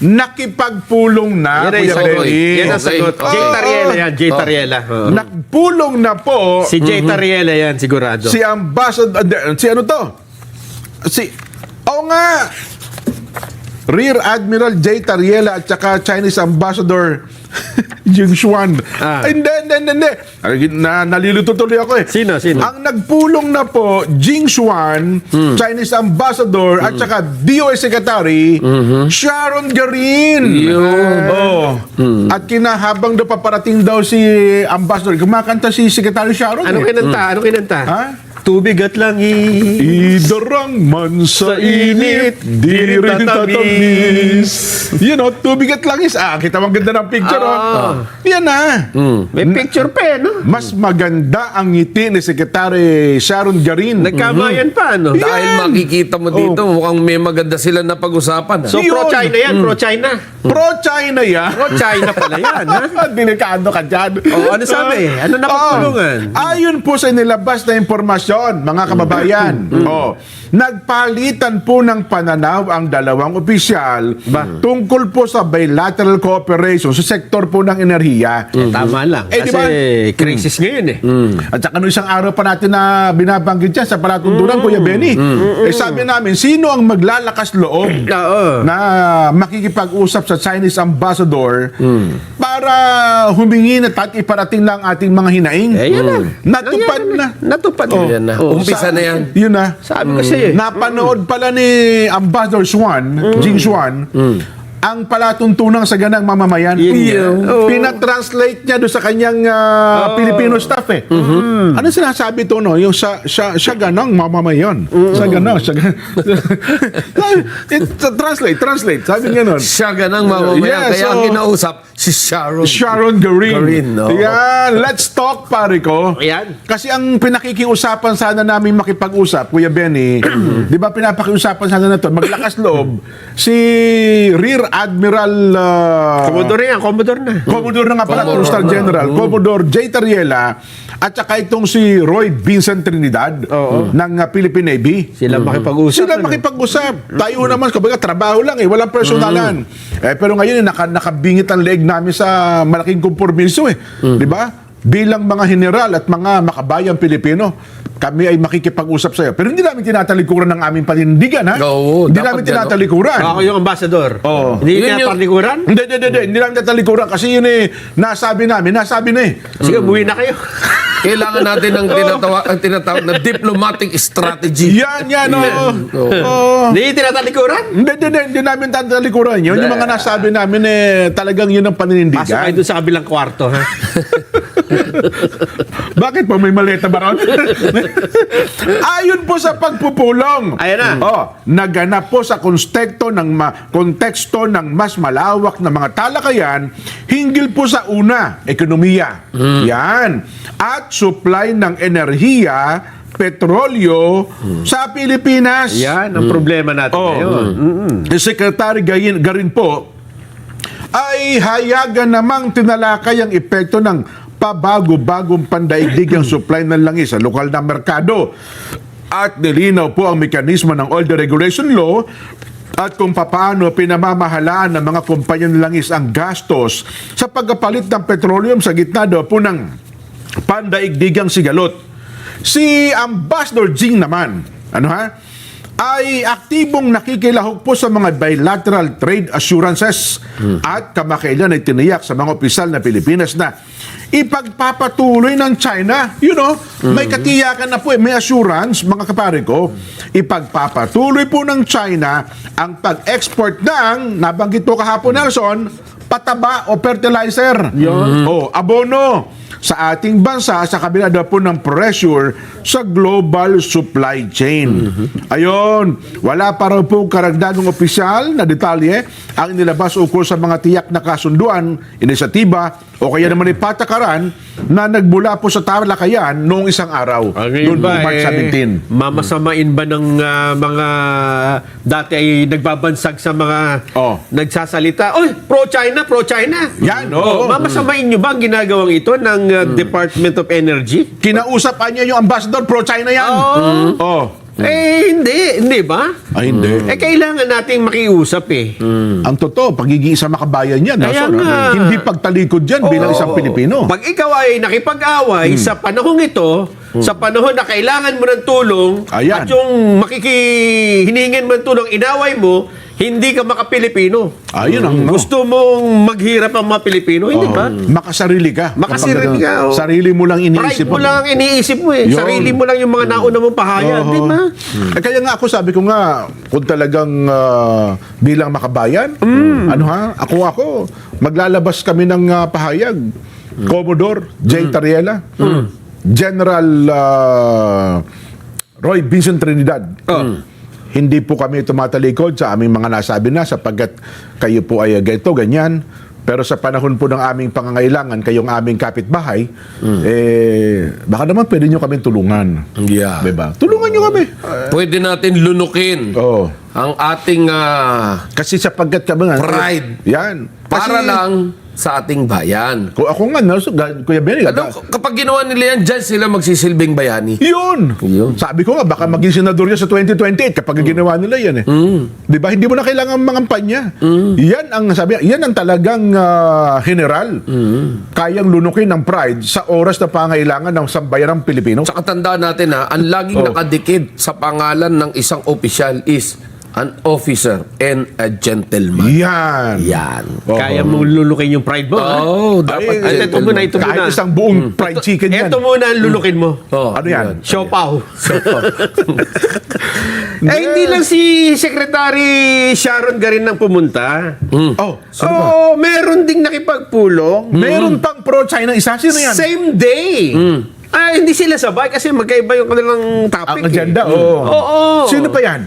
nakipagpulong na. Yan ang Kuya sagot. Benny. Yan ang sagot. Oo. Jay Tariela yan, Jay Tariela. Oo. Nagpulong na po Si Jay Tariela yan, sigurado. si Ambassador, si ano to? Oo nga, Rear Admiral Jay Tariela at saka Chinese Ambassador Jing Xuan. Hindi. Nalilito tuloy ako eh. Sino? Ang nagpulong na po, Jing Xuan, Chinese Ambassador, at saka DOS Secretary, Sharon Garin. Oh. At kinahabang daw paparating daw si Ambassador, kumakanta si Secretary Sharon. Anong kinanta? Anong kinanta? Ha? Tubig at langit. Idarang man sa init, di rin tatamis. You know, tubig at langis. Kita mo ang ganda ng picture, oh. Yan na. May picture pa, no? Mas maganda ang ngiti ni Secretary Sharon Garin. Nagkamayan pa, no? Dahil makikita mo dito, mukhang may maganda sila na pag-usapan. So, Yun. pro-China yan, pro-China. Pro-China yan. Pro-China pala yan, ha? Delikado ka dyan. Ano sabi? Ano napagtulungan? Ayon po sa nilabas na impormasyon, mga kababayan, nagpalitan po ng pananaw ang dalawang opisyal tungkol po sa bilateral cooperation sa sektor po ng enerhiya. Tama lang. Eh, Kasi di ba? crisis ngayon, eh. At saka no isang araw pa natin na binabanggit yan sa palatuntunan, Kuya Benny. Sabi namin, sino ang maglalakas loob Oo. na makikipag-usap sa Chinese ambassador para humingi na at iparating lang ating mga hinaing? Yan lang. Natupad na. Natupad na. Yan na. Umpisa na yan. Yun na. Sabi kasi, Napanood pala ni Ambassador Xuan, Jing Xuan, ang palatuntunan sa ganang mamamayan. Oo. Pinatranslate niya doon sa kanyang Filipino staff eh. Ano sinasabi to, no? Yung siya ganang mamamayan. Siya ganang. Translate. Sabi nga nun. Siya ganang mamamayan. Yes, Kaya ang so- kinausap, si Sharon. Sharon Garin. Garin, no? Yan. Let's talk, pare ko. Yan. Kasi ang pinakikiusapan sana namin makipag-usap, Kuya Benny, di ba pinapakiusapan sana na to, maglakas loob, si Rear Admiral Commodore yan, Commodore na. Commodore na nga pala, Two-Star General, Commodore Jay Tariela, at saka itong si Roy Vincent Trinidad ng Philippine Navy. Sila makipag-usap. Sila makipag-usap. Tayo naman, kumbaga, trabaho lang eh, walang personalan. Pero ngayon, nakabingit ang leeg namin sa malaking kompromiso eh. Di ba? Bilang mga general at mga makabayang Pilipino, kami ay makikipag-usap sa iyo. Pero hindi namin tinatalikuran ng aming panindigan, ha? Oo, Hindi dapat namin gano'n. tinatalikuran. Ako yung ambassador. Oo. Hindi Yun niya yung- parlikuran? Hindi namin tinatalikuran kasi yun eh, nasabi na eh. Sige, buwi na kayo. Kailangan natin ang tinatawag na diplomatic strategy. Yan, oo. Hindi tinatalikuran? Hindi namin tatalikuran yun. Yung mga nasabi namin eh, talagang yun ang Pasok kayo paninindigan. doon sa kabilang kwarto, ha? Bakit po may maleta ba ron? Ayon po sa pagpupulong. Ayan na. Naganap po sa konteksto ng mas malawak na mga talakayan hinggil po sa una, ekonomiya. Yan. At supply ng enerhiya, petrolyo sa Pilipinas. Yan ang problema natin ngayon. Secretary Garin po ay hayagan namang tinalakay ang epekto ng pabago-bagong pandaigdigang supply ng langis sa lokal na merkado. At nilinaw po ang mekanismo ng Oil Deregulation Law at kung paano pinamamahalaan ng mga kumpanya ng langis ang gastos sa pagkapalit ng petroleum sa gitna daw po ng pandaigdigang sigalot. Si Ambassador Jing naman, ay aktibong nakikilahok po sa mga bilateral trade assurances at kamakailan ay tiniyak sa mga opisyal na Pilipinas na ipagpapatuloy ng China. May katiyakan na po may assurance, mga kapare ko, ipagpapatuloy po ng China ang pag-export ng, nabanggit po kahapon Nelson, pataba o fertilizer o abono sa ating bansa sa kabila daw po ng pressure sa global supply chain. Ayon, wala pa raw po karagdagang opisyal na detalye ang inilabas ukol sa mga tiyak na kasunduan, inisyatiba o kaya naman ipatakaran na nagmula po sa talakayan noong isang araw, noong March 17. Mamasamain ba ng mga dati ay nagbabansag sa mga nagsasalita, oy, pro-China, pro-China. Yan, oo. Mamasamain nyo ba ang ginagawang ito ng Department of Energy? Kinausapan niya yung ambassador, pro-China yan. Hindi ba? Ay, hindi. Kailangan nating makiusap eh. Ang totoo, pagiging isang makabayan yan, Kaya Nelson, nga. hindi pagtalikod yan bilang isang Pilipino. Pag ikaw ay nakipag-away sa panahong ito, sa panahon na kailangan mo ng tulong, Ayan. at yung hiningin mo ng tulong, inaway mo, hindi ka makapilipino. Ayun ang Gusto mong maghirap ang mga Pilipino, hindi ba? Makasarili ka. Makasarili Kapag, ka, oh. Sarili mo lang iniisip Pride mo lang ang iniisip mo eh. Yun. Sarili mo lang yung mga nauna mong pahayag, Oo. di ba? Kaya nga ako sabi ko nga, kung talagang bilang makabayan, ako, maglalabas kami ng pahayag. Commodore J. Tariela, General Roy Vincent Trinidad. Hindi po kami tumatalikod sa aming mga nasabi na sapagkat kayo po ay ganito, ganyan. Pero sa panahon po ng aming pangangailangan, kayong aming kapitbahay, baka naman pwede nyo kami tulungan. Yeah. Diba? Tulungan nyo kami. Pwede natin lunukin Oo. ang ating Kasi sapagkat kami nga, Pride. Yan. para Kasi, lang sa ating bayan. Kung ako nga, Kuya Benny, Ano, kapag ginawa nila yan, dyan sila magsisilbing bayani. yun. Yun. Sabi ko nga, baka maging senador yan sa 2028 kapag ginawa nila yan eh. Di ba? Hindi mo na kailangan mangampanya. Yan ang sabi, yan ang talagang general. Kayang lunukin ng pride sa oras na pangailangan ng sambayanang Pilipino. Sa katandaan natin ang laging nakadikit sa pangalan ng isang opisyal is an officer and a gentleman. Yan. Yan. Oo. Kaya mong lulukin yung pride mo, ha? Oh, dapat Ay, ito muna, ito Kahit muna. isang buong fried chicken yan. Ito muna ang lulukin mo. Oh, Ano yan? Siopaw. Hindi lang si Secretary Sharon Garin ang pumunta. Oh, Oo, meron ding nakipagpulong. meron pang pro-China isa. Sino yan? Same day. Hindi sila sabay kasi magkaiba yung kanilang topic. Ang agenda, eh. oo. Oo. Sino pa yan?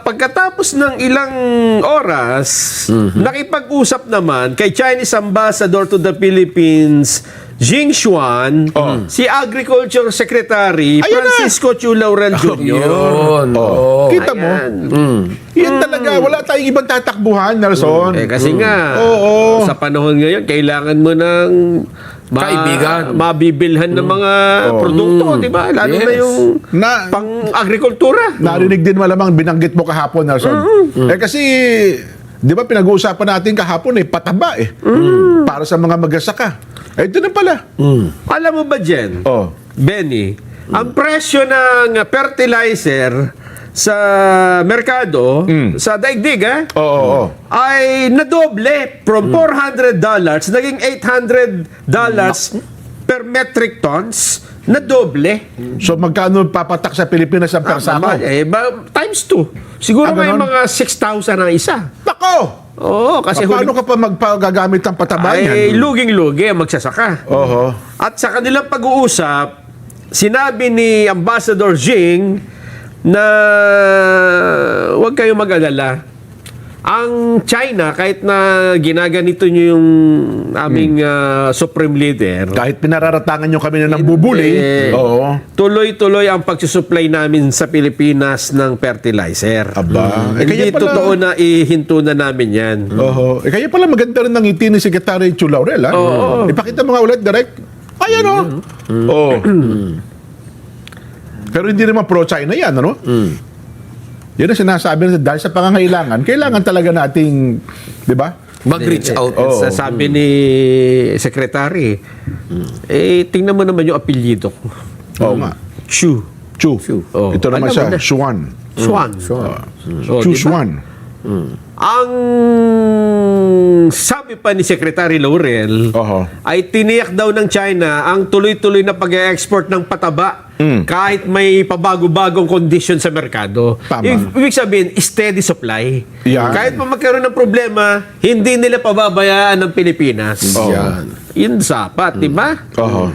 Pagkatapos ng ilang oras, nakipag-usap naman kay Chinese Ambassador to the Philippines, Jing Xuan, si Agriculture Secretary Ayun na. Francisco Chu Laurel Jr. Yun. Oh. Kita mo? Ayan. Yan talaga. Wala tayong ibang tatakbuhan, Nelson. Kasi nga, Oo. sa panahon ngayon, kailangan mo ng Kaibigan. mabibilhan ng mga produkto, di ba? Lalo na Yes. yung Na, pang-agrikultura. narinig din malamang binanggit mo kahapon, Nelson. Kasi, di ba pinag-uusapan natin kahapon pataba para sa mga magsasaka. Ito na pala. Alam mo ba, Jen? Oh. Benny, ang presyo ng fertilizer sa merkado, sa daigdig, Oo. ay nadoble from $400 naging $800 per metric tons. Nadoble. So, magkano papatak sa Pilipinas ang persako? Times 2. Siguro may ganon? mga 6,000 ang isa. Nako! Oo, kasi Paano ka pa magpagagamit ng pataba ay niyan? luging-lugi ang magsasaka. Oho. At sa kanilang pag-uusap, sinabi ni Ambassador Jing na huwag kayong mag-alala. Ang China, kahit na ginaganito nyo yung aming supreme leader, Kahit pinararatangan nyo kami na ng bubuli, oo. tuloy-tuloy ang pagsusupply namin sa Pilipinas ng fertilizer. Aba. Hindi kaya pala- totoo na ihinto na namin yan. Oho. Kaya pala maganda rin ng ngiti ni Secretary Chu Laurel, ha? Oo. Ipakita mo nga ulit, direct. Ayan, o. Oo. Pero hindi naman pro-China yan, ano? Yan ang sinasabi na dahil sa pangangailangan, kailangan talaga nating, di ba? Mag-reach out. Oo. Sabi ni Secretary, tingnan mo naman yung apelyido ko. Oo nga. Chu. Chu. Oh. Ito naman Alam siya, mo na. Xuan. Xuan. Oh, Chu diba? Xuan. Ang sabi pa ni Secretary Laurel, Oho. ay tiniyak daw ng China ang tuloy-tuloy na pag-export ng pataba kahit may pabago-bagong kondisyon sa merkado. Tama. Ibig sabihin, steady supply. Yan. Kahit pa magkaroon ng problema, hindi nila pababayaan ng Pilipinas. Oo. Yan. Yun sapat, di ba? Oho.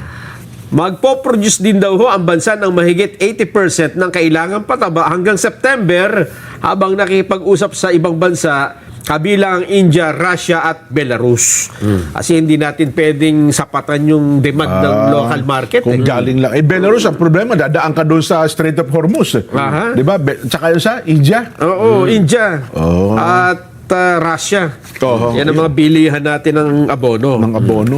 Magpo-produce din daw ho ang bansa ng mahigit 80% ng kailangang pataba hanggang September habang nakipag-usap sa ibang bansa kabilang ang India, Russia at Belarus. Kasi hindi natin pwedeng sapatan yung demand ng local market. Kung galing lang. Belarus, ang problema, dadaan ka doon sa Strait of Hormuz. Aha. Di ba? Tsaka yun sa India. Oo, India. Oo. At Russia. Oo. Yan ang mga bilihan natin ng abono. Ng abono.